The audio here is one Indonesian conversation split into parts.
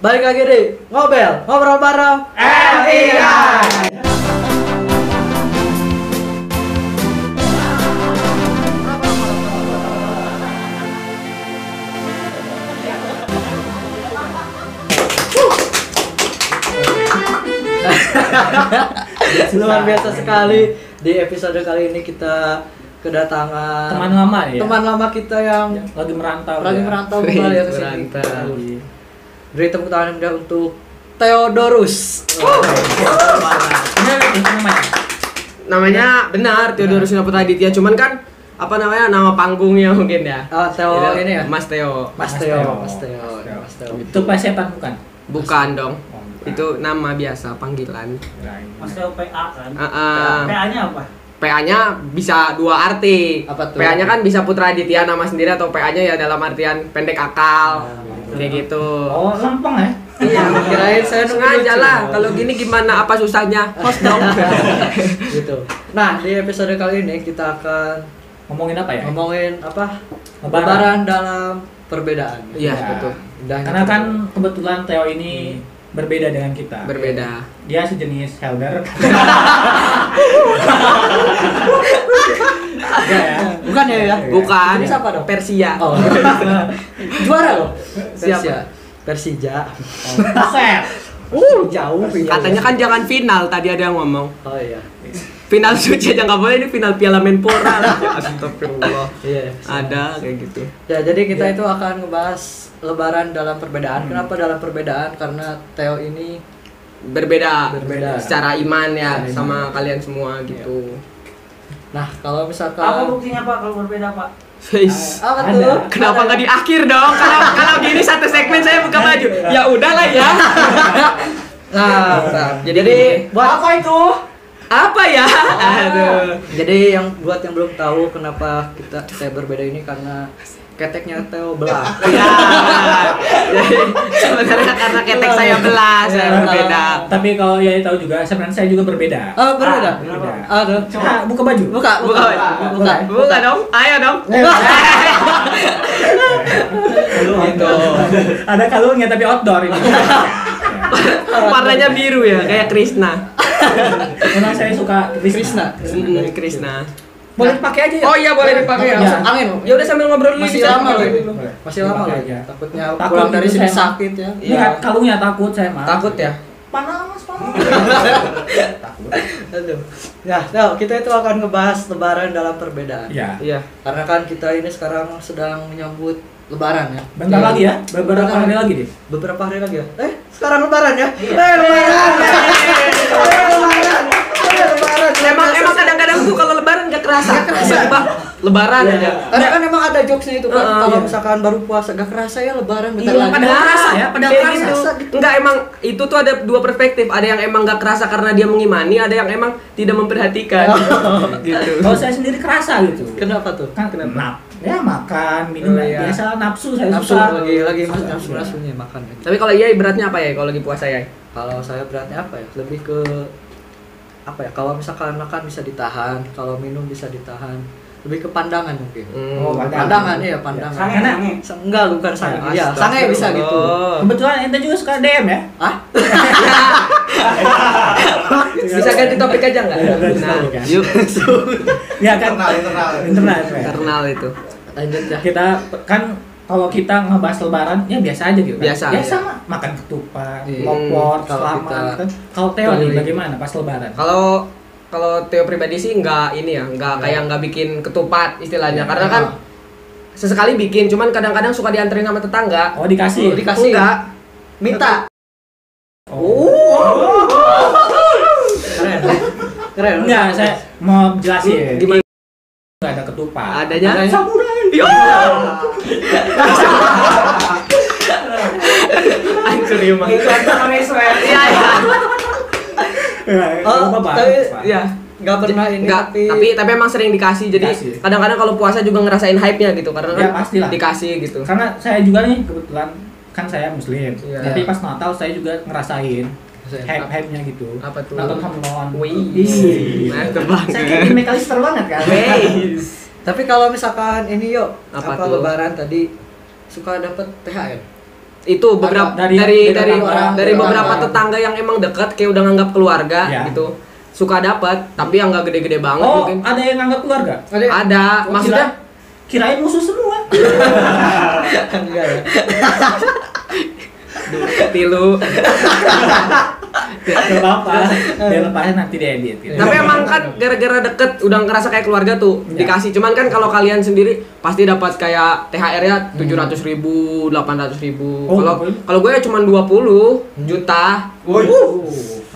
Balik lagi di ngobrol bareng LII. Luar biasa sekali. Di episode kali ini kita kedatangan Teman lama ya? Teman lama kita yang lagi merantau. merantau kembali ya ke sini. Beri tepuk tangan yang untuk Theodorus. Namanya benar Theodorus Putra Aditya, cuman kan apa namanya nama panggungnya mungkin ya. Oh, Theo ini ya? Mas Theo. Mas Theo. Itu plesetan bukan? Bukan dong. Oh, bukan. Itu nama biasa panggilan. Mas Theo PA kan? Heeh. PA-nya apa? PA-nya bisa dua arti. Apa tuh? PA-nya kan bisa Putra Aditya nama sendiri, atau PA-nya ya dalam artian pendek akal. Kayak gitu. Oh, lempeng ya? Iya, Kirain saya sengaja lucu. lah. Kalau gini gimana, apa susahnya? Host dong. Gitu. Nah, di episode kali ini kita akan Ngomongin apa ya? ngomongin apa? Lebaran. Lebaran dalam perbedaan. Iya, Ya. betul. Karena kan kebetulan Theo ini berbeda dengan kita. Berbeda. Dia sejenis Helder. Bukan ya? Bukan. Ini siapa dong? Persia. Oh. Juara loh. Siapa? Persija. Set. Jauh ya. Katanya kan jangan final, tadi ada yang ngomong. Oh iya. Final suci aja nggak boleh, ini final Piala Menpora lah. Astagfirullah. Iya. Ada kayak gitu. Ya, jadi kita itu akan ngebahas lebaran dalam perbedaan. Kenapa dalam perbedaan? Karena Theo ini Berbeda. Berbeda. Secara iman ya Secara sama iman. kalian semua gitu. nah, kalau misalkan Apa buktinya Pak kalau berbeda Pak? Face. apa Ada. tuh? Kenapa nggak di akhir dong? Kalau gini satu segmen saya buka baju. Ya udahlah ya. Nah, Jadi buat Apa itu? apa ya? Aduh. Jadi yang belum tahu kenapa kita berbeda ini karena keteknya Theo belah. Ya. Jadi sebenarnya karena ketek saya belah, saya berbeda. Tapi kalau ya tahu juga, sebenarnya saya juga berbeda. Oh, berbeda. Berbeda. Aduh. Coba buka baju. Buka. Buka dong. Ayo dong. Gitu. Ada kalungnya tapi outdoor ini. Warnanya biru ya, kayak Krishna. Memang saya suka Krishna. Krishna. Boleh dipakai aja ya? Oh iya, boleh dipakai. Ya. Angin. Ya udah sambil ngobrol dulu. Masih bisa lama dipakai loh. dulu. Masih lama loh. Iya. Takutnya Takut pulang dari itu sini saya sakit ya. Ini kan kalungnya takut saya mah. Takut ya? Panas. Aduh. Ya, nah, kita itu akan ngebahas lebaran dalam perbedaan. Iya. Iya. Karena kan kita ini sekarang sedang menyambut lebaran ya. Bentar lagi ya, beberapa hari lagi deh. Beberapa hari lagi ya. Sekarang lebaran ya? Lebaran. Lebaran. Emang kadang-kadang tuh kalau lebaran gak kerasa. Tiba-tiba lebaran aja. Karena kan emang ada jokesnya itu kan. Kalau Iya. misalkan baru puasa gak kerasa ya lebaran bentar Iya, lagi. padahal kerasa ya, padahal Kayak kerasa. gitu. Enggak, emang itu tuh ada dua perspektif. Ada yang emang gak kerasa karena dia mengimani, ada yang emang tidak memperhatikan. Gitu. Kalau saya sendiri kerasa gitu. Kenapa tuh? Kan kenapa? Ya makan, minum Oh, iya. biasa nafsu saya Nafsu suka. lagi nafsunya makan. Tapi kalau iya beratnya apa ya kalau lagi puasa ya? Kalau saya beratnya apa ya? Lebih ke apa ya? Kalau misalkan makan bisa ditahan, kalau minum bisa ditahan. Lebih ke pandangan mungkin. Oh, Pandangan iya, pandangan. Sange. Enggak, bukan sange. Iya, sange bisa gitu. Kebetulan ente juga suka DM ya? Hah? Bisa ganti topik aja nggak? Nah, yuk. Ya kan internal. Internal itu. Lanjut ya. Kita kan kalau kita ngebahas lebaran ya biasa aja gitu kan. Biasa, Biasa iya. mah makan ketupat, Iya. opor, Kalau selamat kita- kan. Kalau Theo nih Keliling. bagaimana pas lebaran? Kalau Theo pribadi sih nggak ini ya, nggak kayak nggak bikin ketupat istilahnya, Ya. karena kan sesekali bikin, cuman kadang-kadang suka dianterin sama tetangga. Oh, dikasih. Dikasih. Enggak. Minta. Keren. Keren. Enggak, saya mau jelasin. Gimana? Enggak ada ketupat. Adanya? Samurai. Yo. Hancur ya, Mang. Itu orang Israel. Iya, iya. Oh, apa-apa. tapi Iya. enggak pernah ini Enggak, tapi emang sering dikasih. Jadi Dikasih. kadang-kadang kalau puasa juga ngerasain hype-nya gitu, karena Ya, kan pastilah. dikasih gitu. Karena saya juga nih kebetulan kan saya muslim. Iya. Tapi pas Natal saya juga ngerasain hype-nya gitu. Apa tuh? Nonton Hamilton. Wih. Mantep banget. Saya kayak McAllister banget kan. Weis. Tapi kalau misalkan ini yuk, Apa apa tuh? lebaran tadi suka dapat THR. itu beberapa Dari dari beberapa orang. tetangga yang emang dekat kayak udah nganggap keluarga Ya. gitu. Suka dapat, tapi yang nggak gede-gede banget Oh, mungkin. ada yang nganggap keluarga? Ada, maksudnya Kirain musuh semua. Enggak ya. tilu. Gak apa-apa. Dia lepasin nanti diedit. Gitu. Tapi emang kan gara-gara deket udah ngerasa kayak keluarga tuh Ya. dikasih. Cuman kan kalau kalian sendiri pasti dapat kayak THR-nya 700.000, 800.000. Oh, Kalau betul. kalau gue ya cuma 20 juta.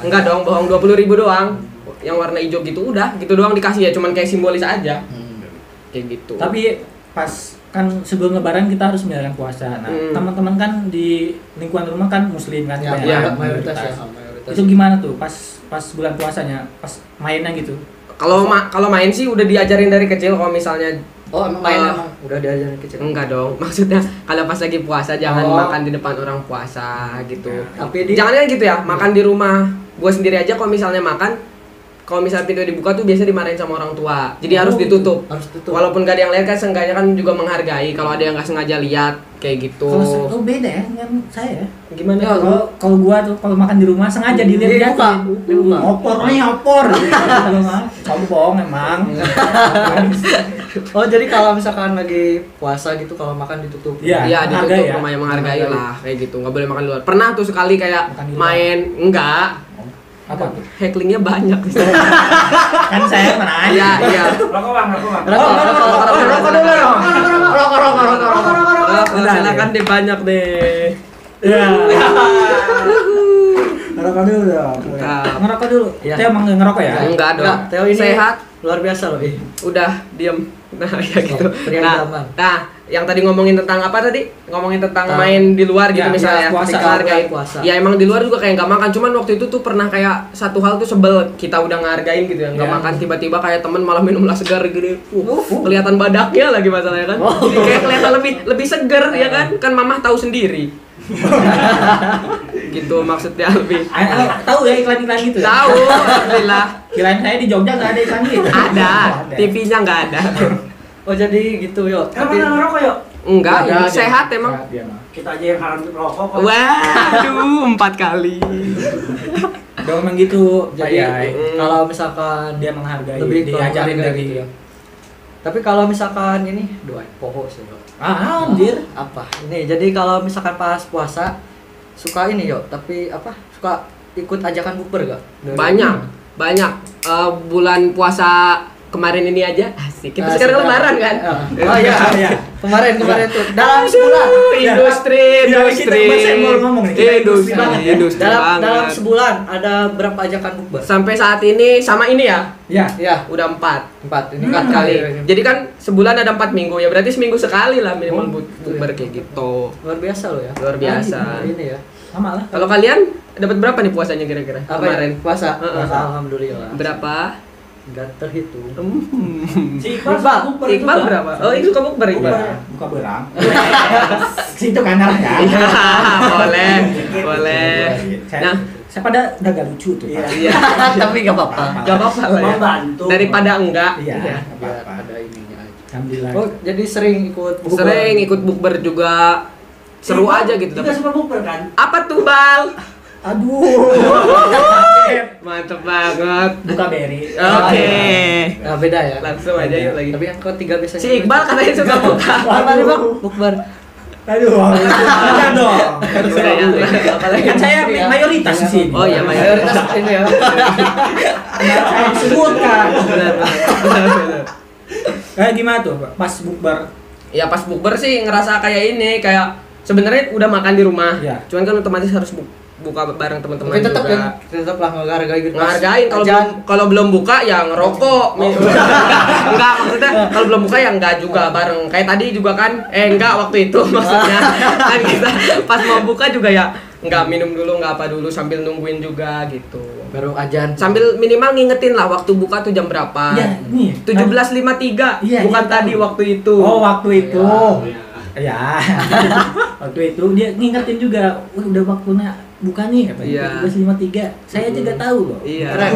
Enggak dong, bohong 20.000 doang. Yang warna hijau gitu udah, gitu doang dikasih ya, cuman kayak simbolis aja. Kayak gitu. Tapi pas kan sebelum lebaran kita harus menjalankan puasa. Nah, teman-teman kan di lingkungan rumah kan muslim kan. Ya, kebanyakan, mayoritas ya, mayoritas. Itu gimana tuh pas bulan puasanya, pas mainnya gitu? Kalau main sih udah diajarin dari kecil kalau misalnya Oh, emang main emang udah diajarin kecil. enggak dong. Maksudnya kalau pas lagi puasa jangan Oh. makan di depan orang puasa gitu. Tapi Jangan kan gitu ya, makan di rumah. Gua sendiri aja kalau misalnya makan, kalau misalnya pintu dibuka tuh biasa dimarahin sama orang tua. Jadi harus ditutup. harus tutup. Walaupun gak ada yang lihat kan seenggaknya kan juga menghargai kalau ada yang nggak sengaja lihat kayak gitu. Kalau beda ya dengan saya. Gimana? Ya, Kalau gua tuh kalau makan di rumah sengaja dilihat Dibuka. opor. Kalau mah sombong emang. Oh, jadi kalau misalkan lagi puasa gitu kalau makan ditutup. Iya. Iya, menghargai ditutup ya. lumayan menghargai Menghargai. lah kayak gitu. Nggak boleh makan di luar. Pernah tuh sekali kayak Makan di luar. main enggak, Apa tuh? hecklingnya banyak. Kan saya menanya. Iya, iya. Rokok bang, rokok bang. Rokok dulu dong. Silakan deh banyak deh. Iya. Ngerokok dulu dong. Mantap. Ngerokok dulu. Iya. Teh emang ngerokok ya? Enggak dong. Theo ini Sehat. luar biasa loh. Udah diem. Nah, ya gitu. pria Nah, idaman. yang tadi ngomongin tentang apa tadi? Ngomongin tentang Tentang- main di luar gitu Ya, misalnya. ya, puasa. Ketika hargain. Puasa. Ya emang di luar juga kayak nggak makan. Cuman waktu itu tuh pernah kayak satu hal tuh sebel. Kita udah ngehargain gitu ya. Nggak Ya. makan tiba-tiba kayak temen malah minum lah segar gini. Kelihatan badaknya lagi masalahnya kan. Jadi kayak kelihatan lebih seger ya kan. Kan mamah tahu sendiri. Gitu maksudnya lebih. Tahu ya iklan-iklan gitu ya? Tahu, alhamdulillah. Kirain saya di Jogja nggak ada iklan gitu. Ada, TV-nya nggak ada. Oh, jadi gitu yo. Kenapa nggak ngerokok yuk? Enggak, Ada, dia. sehat emang. Sehat dia mah. Kita aja yang haram rokok kok. Waduh, 4 kali. Udah memang gitu. Jadi Ayai. kalau misalkan Dia menghargai, lebih diajarin menghargai dari gitu ya. Tapi kalau misalkan ini doa poho sih yo. anjir. Apa? Ini jadi kalau misalkan pas puasa suka ini yo, tapi apa? Suka ikut ajakan bukber gak? Banyak. Bulan puasa kemarin ini aja asik. Kita sekarang lebaran kan? Oh iya. Iya. Kemarin tuh dalam sebulan. Industri. Saya mau ngomong nih, kita industri banget ya. Industri Dalam banget. sebulan ada berapa ajakan bukber? Sampai saat ini sama ini ya, Ya. Ya, udah 4 4 ini 4 kali. Jadi kan sebulan ada 4 minggu ya, berarti seminggu sekali lah minimal bukber kayak gitu. luar biasa loh ya. Luar biasa. Ini ya. Sama lah. Kalau kalian dapat berapa nih puasanya kira-kira Apa kemarin? ya? Puasa. Heeh. Puasa, alhamdulillah. Berapa? Enggak terhitung. Si Iqbal berapa? Oh, itu suka bukber Iqbal. Buka berang. Situ kanan kan. Iya, boleh. Nah, Saya pada udah gak lucu tuh. Pak. iya. Tapi enggak apa-apa. Gak apa-apa lah ya. Membantu. Daripada enggak. Iya. Biar Apa-apa. ada ininya aja. Alhamdulillah. Oh, jadi sering ikut bukber. Sering ikut bukber juga. Seru aja gitu. Kita suka bukber kan? Apa tuh, Bal? Aduh. Mantep banget. Buka beri. Oke. Nah, beda ya. Langsung aja yuk lagi. Tapi yang ketiga biasanya Si Iqbal katanya suka buka. apa nih, Bang? Bukber. Aduh. Ada dong. Apalagi Kan saya mayoritas di sini. Oh iya, mayoritas ini ya. Saya disebutkan. Benar. Kayak gimana tuh, Pak? Pas bukber. Ya pas bukber sih ngerasa kayak ini, kayak sebenarnya udah makan di rumah. Iya. Cuman kan otomatis harus buka bareng teman-teman Tapi tetap juga. ya, tetap lah ngehargai gitu. Ngehargain kalau belum buka ya ngerokok. Enggak, maksudnya kalau belum buka ya enggak juga bareng. Kayak tadi juga kan enggak waktu itu maksudnya. Kan kita pas mau buka juga ya enggak minum dulu, enggak apa dulu sambil nungguin juga gitu. baru ajan. Sambil minimal ngingetin lah waktu buka tuh jam berapa. Ya, nih. 17.53 Iya, bukan iya, tadi tahu. waktu itu. Oh, waktu itu. Iya. Ya. Waktu itu dia ngingetin juga, "Wah, udah waktunya buka nih," katanya. Iya. 17.53. Saya aja gak tahu loh. Iya. Keren.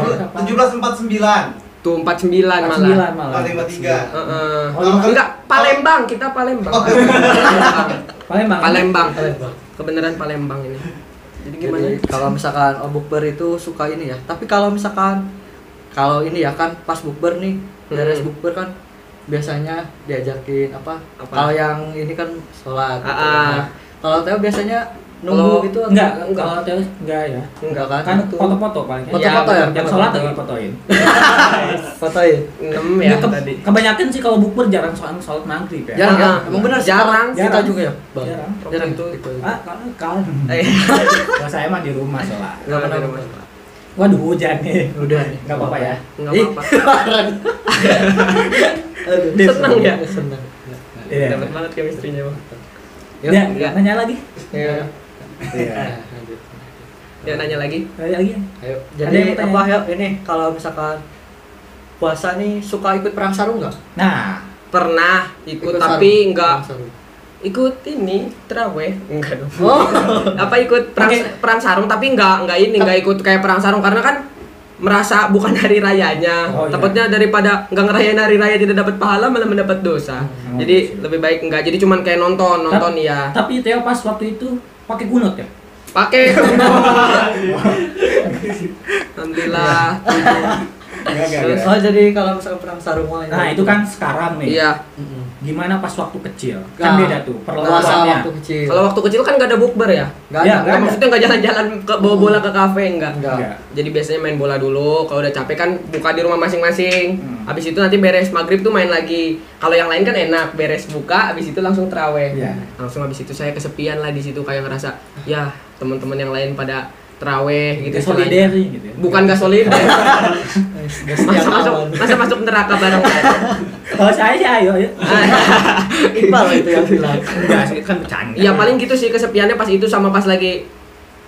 17.49. Tuh 49 malah. 49 malah. 453. Heeh. Oh, Enggak, Palembang, kita Palembang. Palembang. Palembang. Palembang. Kebenaran Palembang ini. Jadi gimana? Jadi kalau misalkan bukber itu suka ini ya. Tapi kalau misalkan kalau ini ya kan pas bukber nih, beres bukber kan biasanya diajakin apa? Kalau yang ini kan sholat. Gitu. Nah, kalau Teo biasanya nunggu gitu Enggak. Kalau Teo enggak ya. Enggak kan? Kan Itu. foto-foto paling. Foto-foto ya? Yang sholat lagi fotoin. Fotoin. 6 ya tadi. Kebanyakan sih kalau bukber jarang sholat maghrib ya. Jarang ya? Emang benar sih, Jarang. Kita Jarang. juga ya, Bang. Jarang. Jarang Waktu itu. Kalau kalau saya mah di rumah sholat. Enggak pernah Di rumah. rumah. Waduh hujan nih. Udah nih. Enggak apa-apa ya. Enggak Ih. apa-apa. Aduh, Seneng ya? Seneng. Iya. Dapat banget chemistry-nya, Bang. Ya, nanya lagi. Iya. Iya. Lanjut. Ya nanya lagi. Nanya lagi. Ayo. Ada yang Jadi mau tanya? apa ya ini kalau misalkan puasa nih suka ikut perang sarung nggak? Nah, Pernah ikut sarung. tapi enggak Perang sarung. ikut ini terawih enggak dong. Oh. Apa ikut perang sarung tapi enggak ikut kayak perang sarung karena kan merasa bukan hari rayanya. Oh, iya. Takutnya daripada enggak ngerayain hari raya tidak dapat pahala malah mendapat dosa. Oh, Jadi lebih baik enggak. Jadi cuman kayak nonton ya. tapi Teo pas waktu itu pakai kunut ya? Pakai. Alhamdulillah. Oh jadi kalau misalkan perang sarung mah Nah, itu kan sekarang nih. Iya. Mm-mm. Gimana pas waktu kecil? Nah, Kan beda tuh puasa perlakuannya. waktu kecil. Kalau waktu kecil kan enggak ada bukber ya. Nggak Ya, ada. nggak ada. Maksudnya enggak jalan-jalan ke bawa bola ke kafe enggak. Enggak. Enggak. Jadi biasanya main bola dulu, kalau udah capek kan buka di rumah masing-masing. Habis itu nanti beres maghrib tuh main lagi. Kalau yang lain kan enak, beres buka, habis itu langsung terawih. Iya. Langsung habis itu saya kesepian lah di situ kayak ngerasa, ya teman-teman yang lain pada terawih gitu. Itu solider nih gitu ya. Bukan gak solider. masa masuk neraka bareng kan. Kalau saya sih ayo. Iqbal itu yang bilang. Enggak, sih kan bercanda. Ya paling gitu sih kesepiannya pas itu sama pas lagi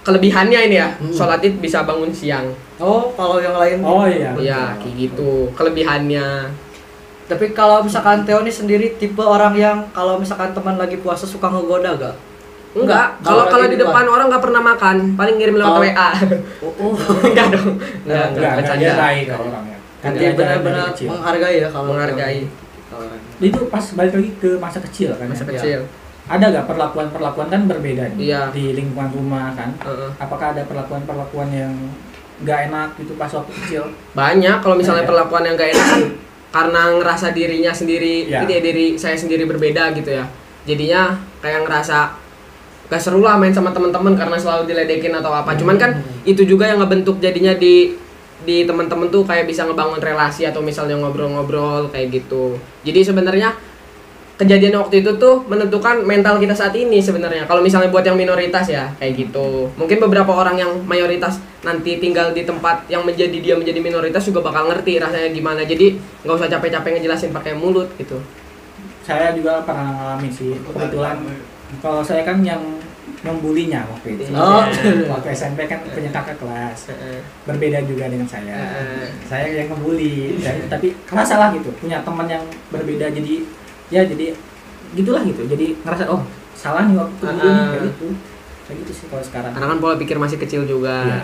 kelebihannya ini ya. Hmm. Sholat id bisa bangun siang. Oh kalau yang lain. Oh iya. Iya, kayak gitu. Kelebihannya. Tapi kalau misalkan Theo nih sendiri tipe orang yang kalau misalkan teman lagi puasa suka ngegoda gak? Enggak, Kalau kalau lagi di di depan orang nggak pernah makan, paling ngirim lewat Kalau- WA. Oh. Enggak dong. Enggak Enggak bercanda. dia baik kalau orangnya. Kan Dia dia ajaran dari benar-benar kecil. menghargai ya kalau Menghargai. orang. Itu pas balik lagi ke masa kecil kan. Masa ya? kecil. Ada gak perlakuan-perlakuan kan berbeda nih Iya. di lingkungan rumah kan? Heeh. Apakah ada perlakuan-perlakuan yang nggak enak gitu pas waktu kecil? Banyak kalau misalnya Iya. perlakuan yang gak enak kan karena ngerasa dirinya sendiri, Iya. diri saya sendiri berbeda gitu ya. Jadinya kayak ngerasa gak seru lah main sama teman-teman karena selalu diledekin atau apa. Cuman kan itu juga yang ngebentuk jadinya di teman-teman tuh kayak bisa ngebangun relasi atau misalnya ngobrol-ngobrol kayak gitu. Jadi sebenarnya kejadian waktu itu tuh menentukan mental kita saat ini sebenarnya. Kalau misalnya buat yang minoritas ya kayak gitu. Mungkin beberapa orang yang mayoritas nanti tinggal di tempat yang dia menjadi minoritas juga bakal ngerti rasanya gimana. Jadi nggak usah capek-capek ngejelasin pakai mulut gitu. Saya juga pernah ngalamin sih. Kebetulan kalau saya kan yang membulinya waktu itu. Oh. Waktu SMP kan punya kakak kelas. Berbeda juga dengan saya. Saya yang ngebully, tapi kerasa lah gitu. Punya teman yang berbeda jadi gitulah gitu. Jadi ngerasa oh salah nih waktu dulu nih kayak gitu. Kayak gitu sih kalau sekarang. Karena kan pola pikir masih kecil juga. Iya.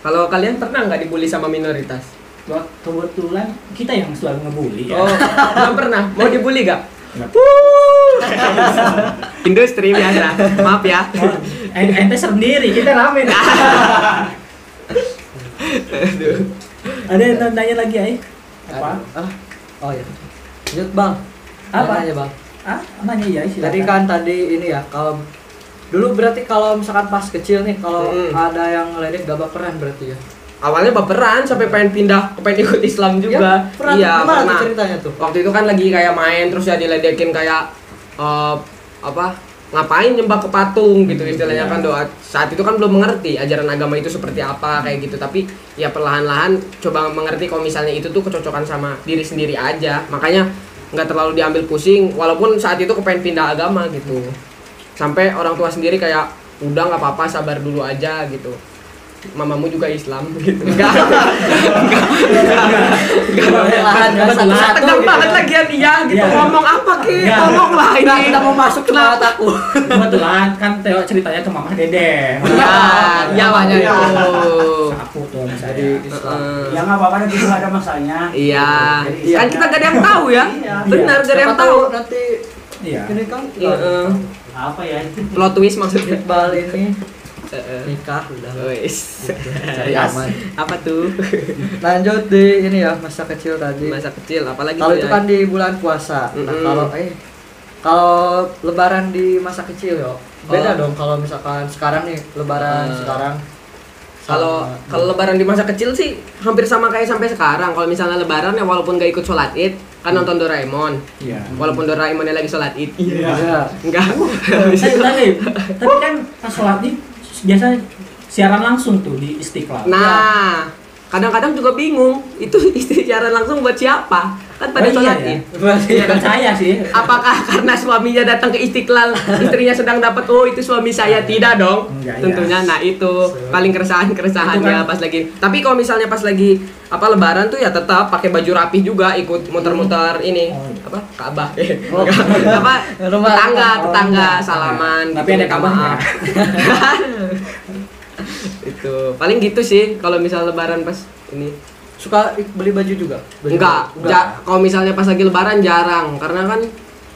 Kalau kalian pernah nggak dibully sama minoritas? Wah, kebetulan kita yang selalu ngebully ya. Oh, belum pernah. Mau dibully gak? Enggak. Industri biasa. Maaf ya. Ente sendiri, kita rame. Ada yang nanya lagi, Ay? Apa? Oh ya. Lanjut Bang. Apa? Nanya, Bang. Nanya ya, silakan. Tadi kan tadi ini ya kalau dulu berarti kalau misalkan pas kecil nih kalau ada yang ngeledek gak baperan berarti ya. Awalnya baperan sampai pengen ikut Islam juga. Ya, pernah, Iya, gimana pernah. tuh ceritanya tuh? Waktu itu kan lagi kayak main terus ya diledekin kayak ngapain nyembah ke patung gitu istilahnya kan doa. Saat itu kan belum mengerti ajaran agama itu seperti apa kayak gitu, tapi ya perlahan-lahan coba mengerti kalau misalnya itu tuh kecocokan sama diri sendiri aja. Makanya nggak terlalu diambil pusing walaupun saat itu kepengen pindah agama gitu. Sampai orang tua sendiri kayak udah nggak apa-apa sabar dulu aja gitu. Mamamu juga Islam gitu. Enggak. Lahan ya satu-satu Tegang gitu. banget lagi ya dia gitu. Iya. Ngomong apa Ki? Iya. Ngomong lah ini. Kita mau masuk ke mata aku. Kebetulan kan Teo ceritanya ke Mama Dede. Ya Namanya itu. Aku tuh Jadi misalnya. Islam. Ya nggak apa-apa nanti juga ada masanya. Iya. Jadi, Kan kita gak ada yang tahu ya. Iya. Benar gak ada Siapa yang tahu. nanti Iya. ini kan Heeh. Apa ya itu? Plot twist maksudnya. Iqbal ini nikah udah. Wis. Aman. Apa tuh? Lanjut di ini ya masa kecil tadi. Masa kecil apalagi Kalau tuh itu ya? kan di bulan puasa. Nah, kalau lebaran di masa kecil yo. Beda dong kalau misalkan sekarang nih lebaran sekarang. Kalau lebaran di masa kecil sih hampir sama kayak sampai sekarang. Kalau misalnya lebaran ya walaupun gak ikut sholat Id, kan nonton Doraemon. Iya. Walaupun Doraemonnya lagi sholat Id. Iya. Enggak. Tapi kan pas sholat Id biasa siaran langsung tuh di Istiqlal. Nah, kadang-kadang juga bingung itu siaran langsung buat siapa? Kan pada Oh, iya, sholat ya. Id. Iya kan saya sih. Apakah karena suaminya datang ke Istiqlal, istrinya sedang dapat itu suami saya? Tidak dong. Enggak, Tentunya. ya. Nah, itu paling keresahannya Itu kan- pas lagi. Tapi kalau misalnya pas lagi lebaran tuh ya tetap pakai baju rapih juga, ikut muter-muter ini. Oh, iya. Apa? Ka'bah. Oh. Apa? Rumah. Tetangga Oh, salaman. Tapi gitu, ada minta kabarnya. maaf. Itu paling gitu sih kalau misal lebaran pas ini. Suka beli baju juga? Enggak. Kalau misalnya pas lagi lebaran jarang karena kan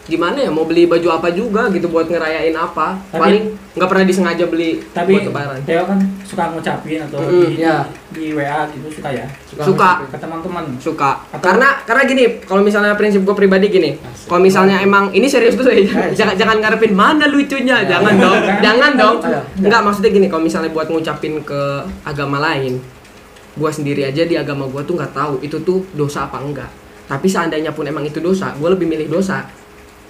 gimana ya mau beli baju apa juga gitu buat ngerayain apa. Tapi- Paling nggak pernah disengaja beli Tapi buat lebaran. Theo kan suka ngucapin atau ya. di WA gitu suka ya Suka. ke teman-teman. Suka. Atau- Karena gini, kalau misalnya prinsip gue pribadi gini, kalau misalnya emang ini serius tuh ya, jangan ngarepin mana lucunya, Ya. jangan dong, jangan dong. Ya. Enggak, maksudnya gini, kalau misalnya buat ngucapin ke agama lain, gua sendiri aja di agama gua tuh nggak tahu itu tuh dosa apa enggak. Tapi seandainya pun emang itu dosa, gua lebih milih dosa.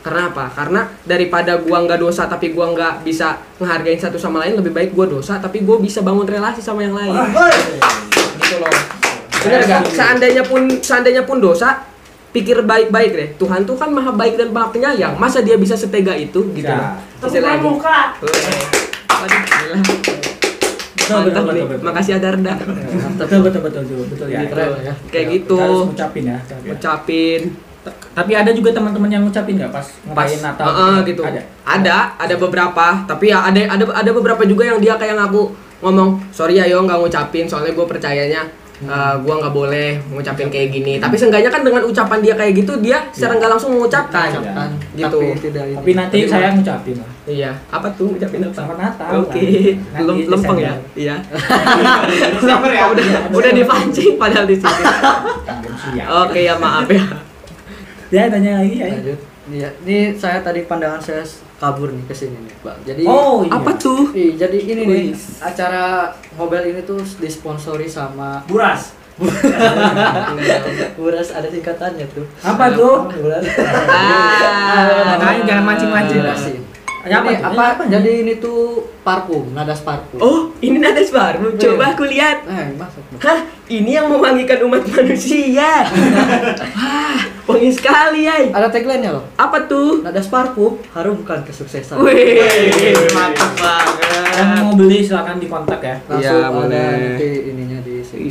Karena apa? Karena daripada gua nggak dosa tapi gua nggak bisa ngehargain satu sama lain, lebih baik gua dosa tapi gua bisa bangun relasi sama yang lain. Gitu loh. Bener gak? Seandainya pun dosa, pikir baik-baik deh. Tuhan tuh kan maha baik dan maha penyayang. Masa dia bisa setega itu gitu Ya. loh. Istilahnya. muka. Waduh, gila. Mantap nih. Makasih Adarda. Betul ya. Ini keren ya. Kayak Kita gitu. harus ngucapin ya. Ngucapin. Tapi ada juga teman-teman yang ngucapin nggak pas ngerayain Natal? gitu. Ada. Ada beberapa, tapi ya ada beberapa juga yang dia kayak ngaku ngomong, "Sorry ya yo nggak ngucapin soalnya gue percayanya gue nggak boleh ngucapin kayak gini." Tapi seenggaknya kan dengan ucapan dia kayak gitu dia secara nggak langsung mengucapkan. Mengucapkan, Gitu. tapi tidak ini. Tapi nanti saya ngucapin lah. Iya, apa tuh ngucapin apa? Selamat Natal. Oke, Nanti lempeng ya. Desember. Iya. Desember ya. Udah dipancing padahal di sini. Siap. Oke ya maaf ya. Ya tanya lagi ya. Lanjut. Iya, ini saya tadi pandangan saya kabur nih ke sini nih, Bang. Jadi Oh iya. Apa tuh? jadi ini nih Wis. acara mobile ini tuh disponsori sama Buras. Buras, ada singkatannya tuh. Apa tuh? Buras. Makanya jangan mancing-mancing. Jelasin. Ya, apa Ini tuh? apa? Apa nih? Jadi ini tuh parfum, nadas parfum. Oh, ini nada baru. Coba aku lihat. Masuk. Hah, ini yang mewangikan umat manusia. Wah, wangi sekali ya. Ada tagline-nya loh. Apa tuh? Nadas parfum harumkan kesuksesan. Wih, mantap banget. Yang mau beli silakan dikontak ya. Langsung Iya, ada boleh. nanti ininya di sini.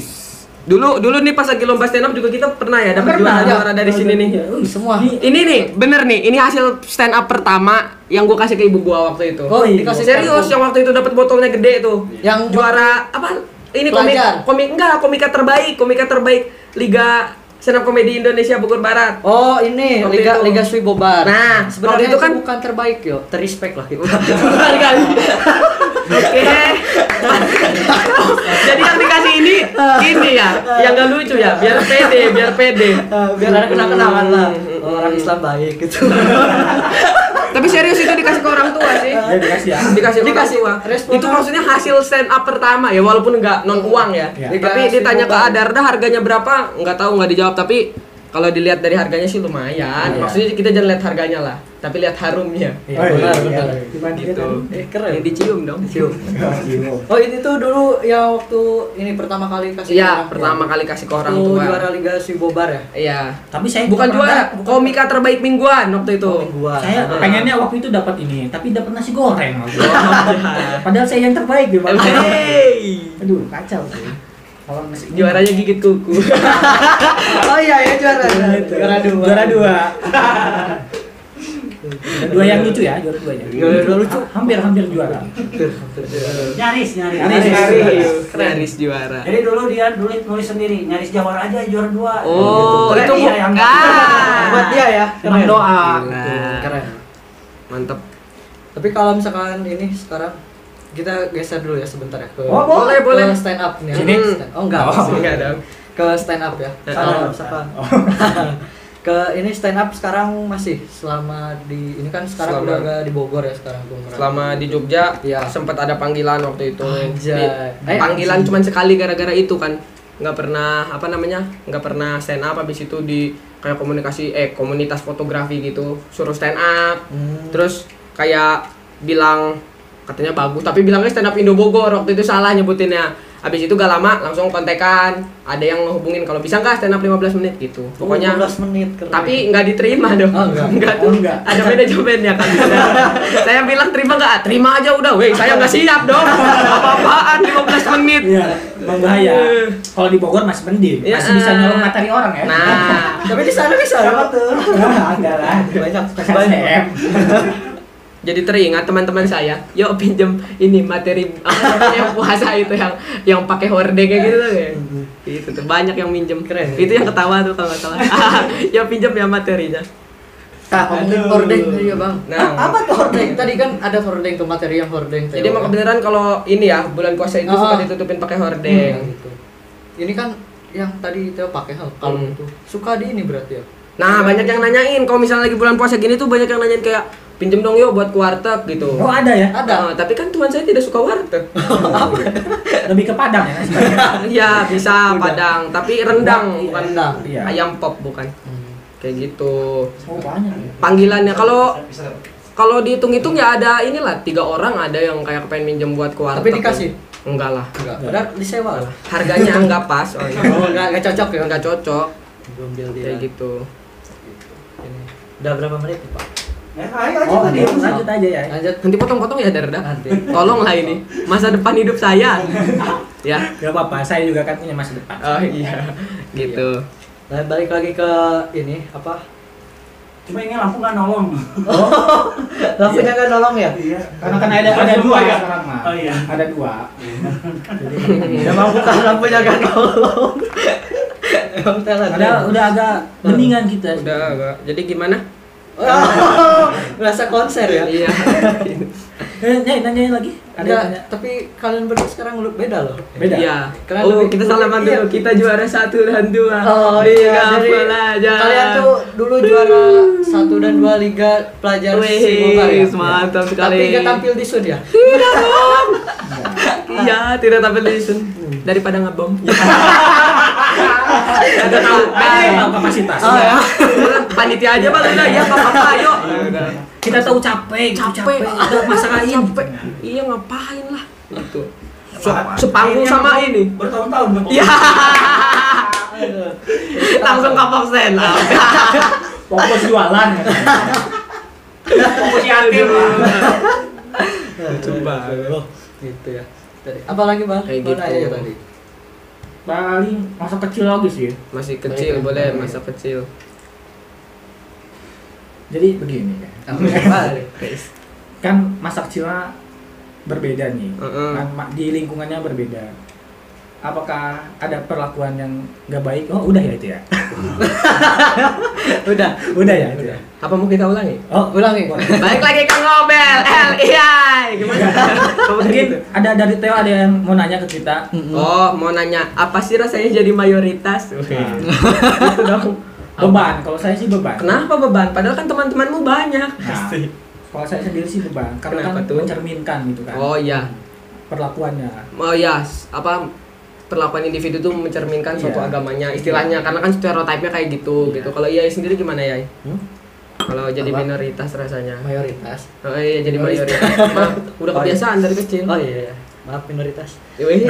Dulu nih pas lagi lomba stand up juga kita pernah ya dapat Pernah. juara dari sini nih. Semua. Ini nih, bener nih, ini hasil stand up pertama yang gua kasih ke ibu gua waktu itu. Oh, dikasih Serius, parfum. yang waktu itu dapat botolnya gede tuh. Yang Juara apa? Ini Pelajar. komika terbaik Liga Stand Up Komedi Indonesia Bogor Barat. Oh, ini Waktu Liga itu. Liga Swi Bobar. Nah, sebenarnya waktu itu itu kan- bukan terbaik yo, terrespect lah kita. Benar kali. Oke. Jadi yang dikasih ini ya, yang gak lucu ya, biar pede. Biar ada kenal-kenalan lah. Orang Islam baik gitu. Tapi serius itu dikasih ke orang tua sih. Ya dikasih ya. Dikasih ke orang Dikasih, tua. respon Itu maksudnya hasil stand up pertama ya, walaupun nggak non uang ya. Ya. Tapi Dikasih ditanya ke beban. Adarda harganya berapa, nggak tahu, nggak dijawab. Tapi kalau dilihat dari harganya sih lumayan. Iya. Maksudnya kita jangan lihat harganya lah, tapi lihat harumnya. Iya, benar, iya, benar. iya. Dibandingkan Gitu. Keren. Yang dicium dong. Cium. tadi. Oh, ini tuh dulu yang waktu ini pertama kali kasih ke Iya, orang tua. pertama kali kasih ke orang Waktu tua. juara Liga Swi Bobar ya. Iya. Tapi saya Bukan pernah juara, bukan- komika terbaik mingguan waktu itu. Gua. Saya pengennya waktu itu dapat ini, tapi dapat nasi goreng. Padahal saya yang terbaik di mana. Hey. Aduh, kacau sih. Kalau nasi Juaranya gigit kuku. Oh iya ya juara. Juara dua. Juara dua. Dua yang lucu ya, juara dua ya. Juara dua lucu. Hampir juara. Nyaris. Nyaris juara. Jadi dulu dia nulis sendiri, nyaris jawara aja juara 2. Oh, Keren itu iya yang Buat dia ya. Emang doa. Gila. Keren. Mantep. Tapi kalau misalkan ini sekarang kita geser dulu ya sebentar ya ke Oh, boleh. ke stand up nih. Sini? Oh enggak, Enggak dong. ke stand up ya. Salah. Misalkan ke ini stand up sekarang masih selama di ini kan sekarang udah agak di Bogor ya sekarang tuh. Selama di Jogja Iya. sempat ada panggilan waktu itu. Anjay. Panggilan cuman sekali gara-gara itu kan. Nggak pernah nggak pernah stand up, habis itu di kayak komunitas fotografi gitu suruh stand up. Terus kayak bilang katanya bagus tapi bilangnya stand up Indo Bogor, waktu itu salah nyebutinnya. Habis itu gak lama langsung kontekan, ada yang ngehubungin kalau bisa nggak stand up 15 menit gitu. Pokoknya 15 menit keren. tapi nggak diterima dong. Oh, enggak. tuh. Oh, enggak. Ada manajemennya kan. Saya bilang terima nggak? Terima aja udah. Weh, saya nggak siap dong. Apa-apaan 15 menit. Iya, berbahaya. Kalau di Bogor masih mending, Iya. masih bisa nyolong materi orang ya. Nah, Tapi di sana bisa Siapa tuh? Enggak lah. banyak SNM. jadi teringat teman-teman saya, yuk pinjem ini materi apa namanya, yang puasa itu yang pakai horde kayak gitu tuh ya. Itu tuh banyak yang minjem. Keren. Itu yang ketawa tuh kalau nggak salah. Ya pinjem ya materinya. ngomongin hordeng tadi ya bang. Nah. Apa tuh hordeng? Tadi kan ada hordeng tuh materi yang hordeng. Jadi emang kebenaran kalau ini ya bulan puasa itu suka ditutupin pakai hordeng. Gitu. Ini kan yang tadi Theo pakai kalau itu suka di ini berarti ya. Nah, banyak yang nanyain kalau misalnya lagi bulan puasa gini tuh banyak yang nanyain kayak pinjem dong yuk buat ke warteg gitu. Oh, ada ya? Ada. Tapi kan Tuhan saya tidak suka warteg. Lebih ke Padang ya sebenarnya. Iya, bisa Padang, tapi rendang bukan Rendang. Iya. ayam pop bukan. Kayak gitu. Oh, banyak ya. Panggilannya kalau dihitung-hitung ya ada inilah 3 orang ada yang kayak pengen minjem buat ke warteg. Tapi dikasih? Enggak lah. Enggak. Padahal disewa lah. Harganya enggak pas. Oh, Enggak cocok ya. enggak cocok. Belum deal dia. Kayak gitu. Ini. Udah berapa menit nih, Pak? Ayo aja Oh, tadi. lanjut aja ya. Lanjut. Nanti potong-potong ya Darda. Nanti. Tolonglah ini masa depan hidup saya. Ya. Gak apa-apa, saya juga kan punya masa depan. Oh iya. Gitu. Nah, balik lagi ke ini apa? Cuma ini lampu nggak nolong. Lampunya kan nolong ya? Iya. Karena kan ada dua ya sekarang mah. Oh iya. Ada dua. Ya mau buka lampunya kan nolong. Emang talent. Udah agak beningan kita. Udah agak. Jadi gimana? Oh, merasa konser ya? Iya. Nanyain lagi. Ada yang Enggak, tanya. tapi kalian berdua sekarang beda loh. Beda. Iya. Kalian Oh, lebih- kita salaman iya. dulu. Kita juara 1 dan 2. Oh Liga iya, jadi Pelajar. kalian tuh dulu juara 1 dan 2 Liga Pelajar Bogor ya? Wih, mantap sekali. Tapi nggak tampil di Sud ya? Tidak dong. Iya, tidak tampil di Sun. Daripada ngebom. Ada tahu. Tahu kapasitas. Oh, ya. Panitia aja Bang. Udah ya apa-apa ayo. Kita tahu capek. Ada masalah ini. Iya, ngapain lah. Gitu. Sepanggung sama ini. Bertahun-tahun nggak Iya. Langsung kapok stand up. Fokus jualan. fokus yatim. Coba. Gitu ya. Tadi. Apa lagi bang? Kayak Mau gitu. nanya ya tadi. Paling masa kecil lagi sih. Masih kecil boleh masa kecil. Jadi begini ya. Balik. Kan masa kecilnya berbeda nih. Heeh. Kan di lingkungannya berbeda. Apakah ada perlakuan yang nggak baik? Oh, udah ya itu ya. Udah ya itu ya. Apa mau kita ulangi? Oh, Ulangi. Balik lagi ke ngobel. Iya. Gimana? mungkin ada dari Theo ada yang mau nanya ke kita. Oh, mau nanya, apa sih rasanya jadi mayoritas? Nah, Itu dong. beban. Kalau saya sih beban. Kenapa beban? Padahal kan teman-temanmu banyak. Nah, kalau saya sendiri sih beban. Karena Kenapa kan tuh? mencerminkan gitu kan. Oh iya. Perlakuannya. Oh iya, apa perlakuan individu tuh mencerminkan suatu Iya. agamanya istilahnya karena kan stereotipnya kayak gitu Iya. gitu. Kalau Iya sendiri gimana ya? Hmm? Kalau jadi Apa? minoritas rasanya. Mayoritas. Oh iya jadi Minoritas. mayoritas. Maaf, udah Oh, iya. kebiasaan dari kecil. Oh iya. Maaf minoritas. Iya.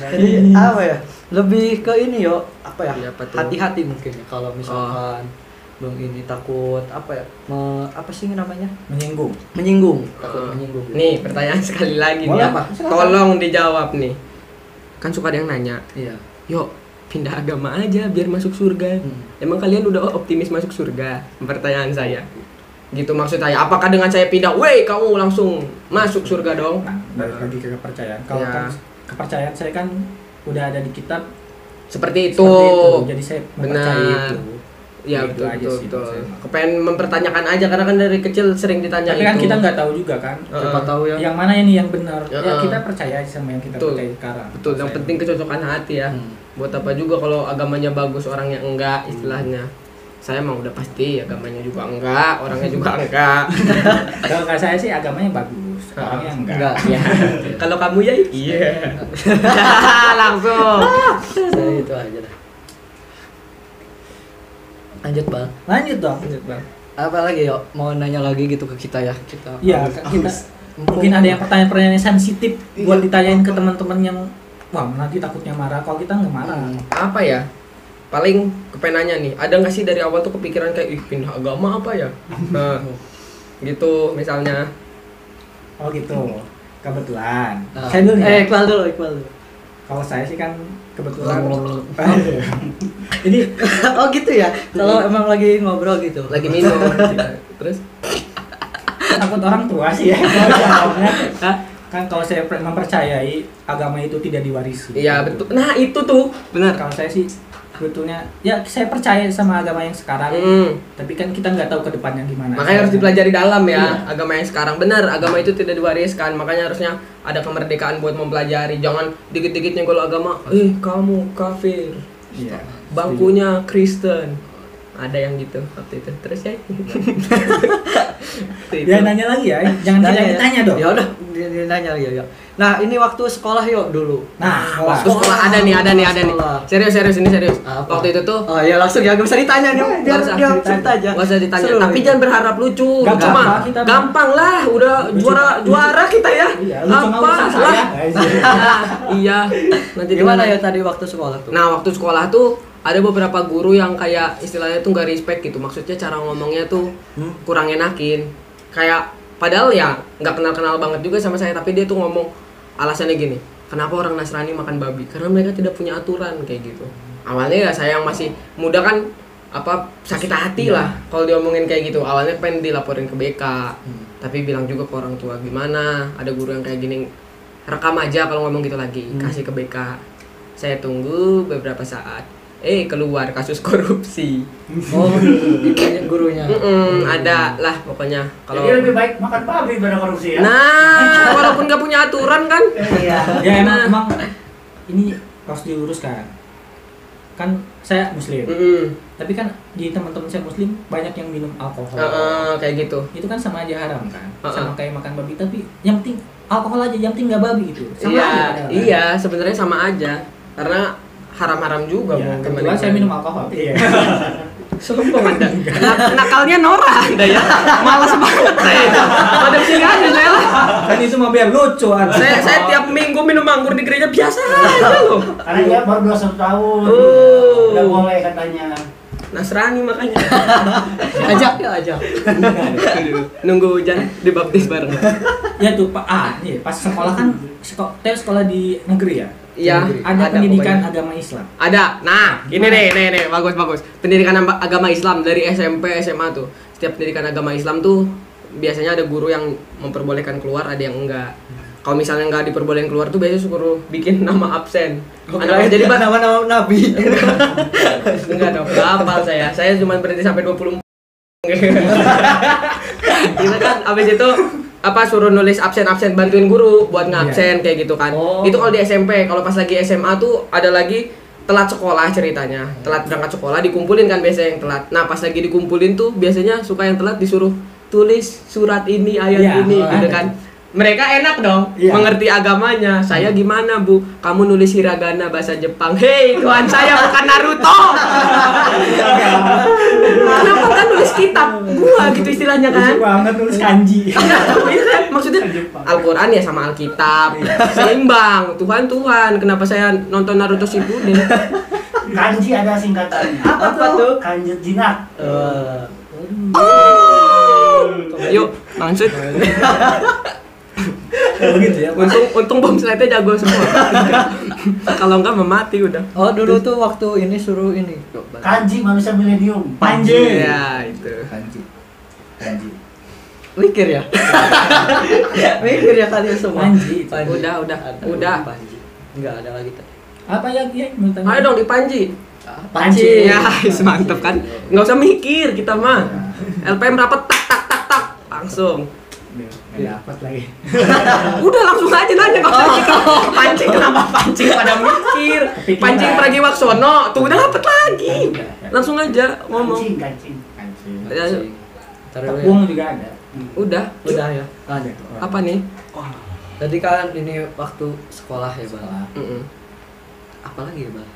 Jadi apa ya? Lebih ke ini yo, apa ya? Iya, apa tuh? Hati-hati mungkin ya kalau misalkan belum ini takut apa ya? Apa sih namanya? Menyinggung. Menyinggung, takut menyinggung. Nih pertanyaan sekali lagi Boleh nih. apa? Tolong dijawab nih. Kan suka ada yang nanya, Iya. yuk pindah agama aja biar masuk surga. Emang kalian udah optimis masuk surga? Pertanyaan saya. Gitu maksud saya. Apakah dengan saya pindah, weh kamu langsung masuk surga dong? Nah, balik lagi ke kepercayaan. Kalau Ya. kan kepercayaan saya kan udah ada di kitab Seperti itu. seperti itu. Jadi saya mempercayai Benar. itu. Iya Gitu betul aja betul, sih, betul. maksudnya. Kepengen mempertanyakan aja karena kan dari kecil sering ditanya Tapi kan itu. kita nggak tahu juga kan. Siapa tahu ya. Yang mana ini yang benar? Ya Heeh. kita percaya aja sama yang kita Betul. percaya sekarang. Betul, yang Saya- penting kecocokan hati ya. Buat apa juga kalau agamanya bagus orangnya enggak istilahnya. Saya mah udah pasti agamanya juga enggak, orangnya juga enggak. Kalau nggak saya sih agamanya bagus, orangnya enggak. Enggak. Ya. Kalau kamu ya iya. Langsung. Saya itu aja dah. Lanjut Bang. Lanjut dong. Apa lagi yuk? Mau nanya lagi gitu ke kita ya. Kita. Iya, kita mungkin ada yang pertanyaan-pertanyaan yang sensitif buat ditanyain ke teman-teman yang wah nanti takutnya marah. Kalau kita nggak marah. Apa ya? Paling kepenanya nih, ada nggak sih dari awal tuh kepikiran kayak ih pindah agama apa ya? Nah, gitu misalnya. Oh gitu. Kebetulan. Nah, Saya dulu nih. Iqbal dulu. Kalau saya sih kan kebetulan. Jadi Oh gitu ya. Kalau emang lagi ngobrol gitu. Lagi minum. Terus takut orang tua sih ya. Jawabnya. Kan kalau saya mempercayai agama itu tidak diwarisi. iya betul. Nah, itu tuh benar. Kalau saya sih sebetulnya ya saya percaya sama agama yang sekarang. Tapi kan kita nggak tahu ke depannya gimana. Makanya harus dipelajari dalam ya, Iya. agama yang sekarang. Benar, agama itu tidak diwariskan. Makanya harusnya ada kemerdekaan buat mempelajari. Jangan dikit-dikit nyenggol agama, kamu kafir. Iya. Bangkunya Kristen. Ada yang gitu waktu itu. Terus ya. Ya nanya lagi ya, jangan kita Nanya, ditanya dong. Ya udah, dia nanya lagi ya. Nah, ini waktu sekolah yuk dulu. Nah, Waktu sekolah ada nih. Sekolah. Serius ini serius. Apa? Waktu itu tuh Oh ya langsung ya, gak usah ditanya nih, biar usah dia ditanya. cerita aja. nggak usah ditanya. Seru Tapi ini. jangan berharap lucu. Gampang, Cuma kita- gampang lah, udah Lucu. juara kita ya. Iya, lu cuma urusan saya. lah. Iya. Nanti Gimana dimana ya tadi waktu sekolah tuh? Nah, waktu sekolah tuh ada beberapa guru yang kayak istilahnya tuh nggak respect gitu. Maksudnya cara ngomongnya tuh kurang enakin. Kayak padahal ya nggak kenal-kenal banget juga sama saya, tapi dia tuh ngomong alasannya gini. Kenapa orang Nasrani makan babi? Karena mereka tidak punya aturan kayak gitu. Awalnya ya saya yang masih muda kan sakit hati lah kalau diomongin kayak gitu. Awalnya pengen dilaporin ke BK. Tapi bilang juga ke orang tua gimana, ada guru yang kayak gini. Rekam aja kalau ngomong gitu lagi, kasih ke BK. Saya tunggu beberapa saat. Keluar kasus korupsi. Oh, ditanya gurunya. Ada lah pokoknya. Jadi lebih baik makan babi daripada korupsi ya. Nah, walaupun nggak punya aturan kan. Iya. Ya Nah. emang ini harus diluruskan. Kan saya muslim. Tapi kan di teman-teman saya muslim banyak yang minum alkohol. Kayak gitu. Itu kan sama aja haram kan. Heeh. Sama kayak makan babi, tapi yang penting alkohol aja, yang penting nggak babi gitu. Sama aja padahal, kan? Iya, sebenarnya sama aja. Karena haram-haram juga Iya, mau kebetulan saya minum alkohol. Iya. Sombong Anda. Nakalnya Nora Anda ya. Malas banget saya. Pada sini aja saya lah. Kan itu mah biar lucu kan. Saya tiap minggu minum anggur di gereja biasa aja loh. Karena dia baru 21 tahun. Oh. Udah boleh katanya. Nasrani makanya. Ajak ya, ajak. Nunggu hujan dibaptis bareng. Ya tuh Pak, pas sekolah kan sekolah di negeri ya. Iya, Ada pendidikan pokoknya. agama Islam. Ada. Nah, ini nih, bagus. Pendidikan agama Islam dari SMP, SMA tuh. Setiap pendidikan agama Islam tuh biasanya ada guru yang memperbolehkan keluar, ada yang enggak. Kalau misalnya enggak diperbolehkan keluar tuh biasanya suruh bikin nama absen. Anak jadi nama-nama nabi. enggak dong, enggak hafal saya. Saya cuma berhenti sampai 24. Kita kan abis itu suruh nulis absen bantuin guru buat ngabsen kayak gitu kan. Oh. Itu kalau di SMP. Kalau pas lagi SMA tuh ada lagi telat sekolah ceritanya. Telat berangkat sekolah dikumpulin kan biasanya yang telat. Nah, pas lagi dikumpulin tuh biasanya suka yang telat disuruh tulis surat ini, ayat Iya, ini gitu ada. kan. Mereka enak dong Iya. mengerti agamanya. Saya gimana, Bu? Kamu nulis hiragana bahasa Jepang. Hei, Tuhan saya bukan Naruto. Kenapa kan nulis kitab gua gitu istilahnya kan? Lucu banget nulis kanji. Iya kan? Maksudnya Al-Quran ya sama Alkitab seimbang. Tuhan, kenapa saya nonton Naruto Shippuden? Kanji ada singkatannya. Apa tuh? Kanji jinak. Yuk, maksud Begitu ya. untung bom slide-nya jago semua. Kalau enggak memati udah. Oh, dulu tuh waktu ini suruh ini. Kanji manusia milenium. Panji. Iya, itu. Kanji. Mikir ya. Mikir ya kalian semua. Panji. Udah. Panji. Enggak ada lagi tadi. Apa ya menurut Anda? Ayo dong di Panji. Pancing. Ya, mantep kan. Nggak usah mikir kita mah. LPM rapat tak langsung. Nggak dapat lagi. Udah langsung aja nanya nggak usah mikir. Pancing kenapa pancing pada mikir? Kepikiran. Pancing Pragiwaksono tuh udah dapet lagi. Langsung aja ngomong. Kancing. Ya, Ntar dulu ya. Tepung juga ada. udah. Udah ya. Ada. Apa nih? Tadi kan ini waktu sekolah ya, Bang. Sekolah. Apalagi ya, Bang?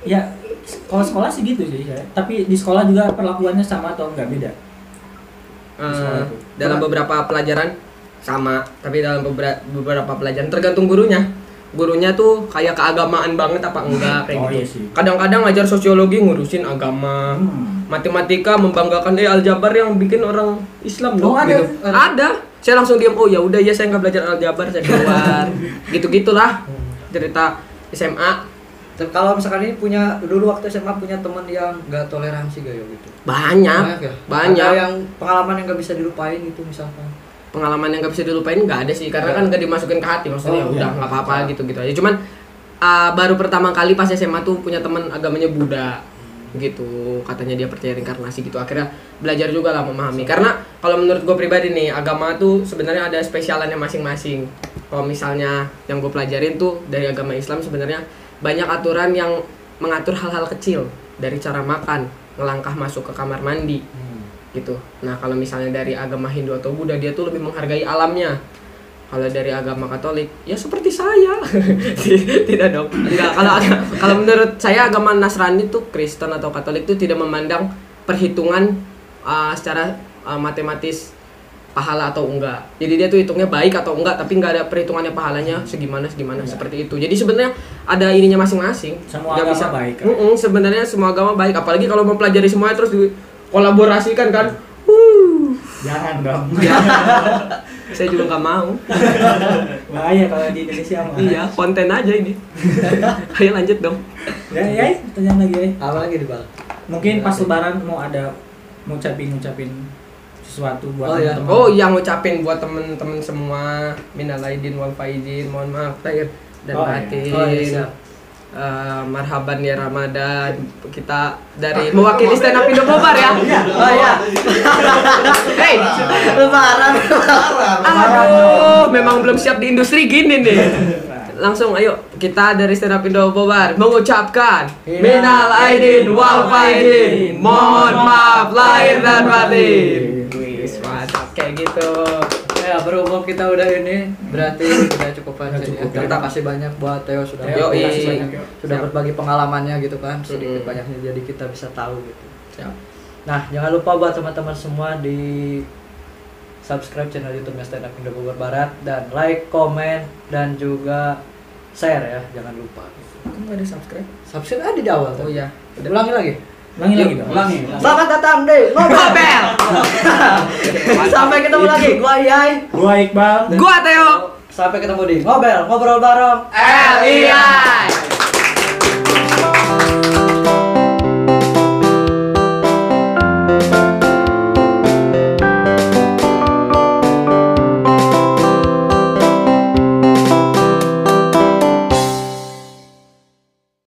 Ya, kalau sekolah sih gitu sih saya. Tapi di sekolah juga perlakuannya sama atau enggak beda? Sekolah itu. Dalam beberapa pelajaran sama, tapi dalam beberapa pelajaran tergantung gurunya. Gurunya tuh kayak keagamaan banget apa enggak kayak Oh, gitu. iya sih. Kadang-kadang ngajar sosiologi ngurusin agama. Matematika membanggakan aljabar yang bikin orang Islam loh. Oh, ada. Gitu. Ada. Saya langsung diam. Oh ya udah ya saya nggak belajar aljabar saya keluar. Gitu-gitulah cerita SMA. Dan kalau misalkan ini punya dulu waktu SMA punya teman yang nggak toleransi gak ya gitu? Banyak. Ya? Banyak. Ada yang pengalaman yang nggak bisa dilupain gitu misalkan. Pengalaman yang nggak bisa dilupain nggak ada sih karena kan nggak dimasukin ke hati maksudnya Oh, udah iya. nggak apa-apa gitu aja. Cuman baru pertama kali pas SMA tuh punya teman agamanya Buddha gitu, katanya dia percaya reinkarnasi gitu. Akhirnya belajar juga lah memahami karena kalau menurut gue pribadi nih agama tuh sebenarnya ada spesialannya masing-masing. Kalau misalnya yang gue pelajarin tuh dari agama Islam sebenarnya banyak aturan yang mengatur hal-hal kecil dari cara makan, ngelangkah masuk ke kamar mandi gitu. Nah kalau misalnya dari agama Hindu atau Buddha dia tuh lebih menghargai alamnya. Kalau dari agama Katolik ya seperti saya. Tidak dong. Enggak, kalau menurut saya agama Nasrani tuh Kristen atau Katolik tuh tidak memandang perhitungan secara matematis pahala atau enggak. Jadi dia tuh hitungnya baik atau enggak tapi enggak ada perhitungannya pahalanya segimana seperti itu. Jadi sebenarnya ada ininya masing-masing. Semua Nggak agama baik, kan? Sebenarnya semua agama baik apalagi kalau mempelajari semuanya terus kolaborasikan kan. Jangan dong. Saya juga nggak mau. Bahaya kalau di Indonesia mah. Iya, konten aja ini. Ayo lanjut dong. Ya, pertanyaan lagi ya. Apa lagi nih, Bang? Mungkin pas lebaran mau ada ngucapin sesuatu buat Oh, iya. teman-teman. Oh, yang ngucapin buat temen-temen semua minal aidin wal faizin, mohon maaf lahir dan Oh, iya. batin. Oh, iya, siap. Marhaban ya Ramadan. Kita dari mewakili stand up Indo Bobar ya. Oh iya. Hey, Lebaran. aduh, memang belum siap di industri gini nih. Langsung ayo kita dari stand up Indo Bobar mengucapkan minal aidin wal faizin, mohon maaf lahir dan batin. Wis, mantap kayak gitu. Ya, berhubung kita udah ini berarti udah cukup aja. Cukup, Ya. Terima kasih banyak buat Theo sudah Theo, yoi. kasih banyak, sudah Siap. berbagi pengalamannya gitu kan, sedikit Mm-mm. banyaknya jadi kita bisa tahu gitu. Siap. Nah, jangan lupa buat teman-teman semua di subscribe channel YouTube-nya Stand Up Indo Bogor Barat dan like, komen dan juga share ya, jangan lupa. Kamu nggak ada subscribe? Subscribe ada di awal. Oh iya. Ulangi lagi. Ulangi lagi dong. Ulangi. Selamat datang di Ngobel. Sampai ketemu lagi. Gua Iyai. Gua Iqbal. Gua Theo. Sampai ketemu di Ngobel, ngobrol bareng. LII.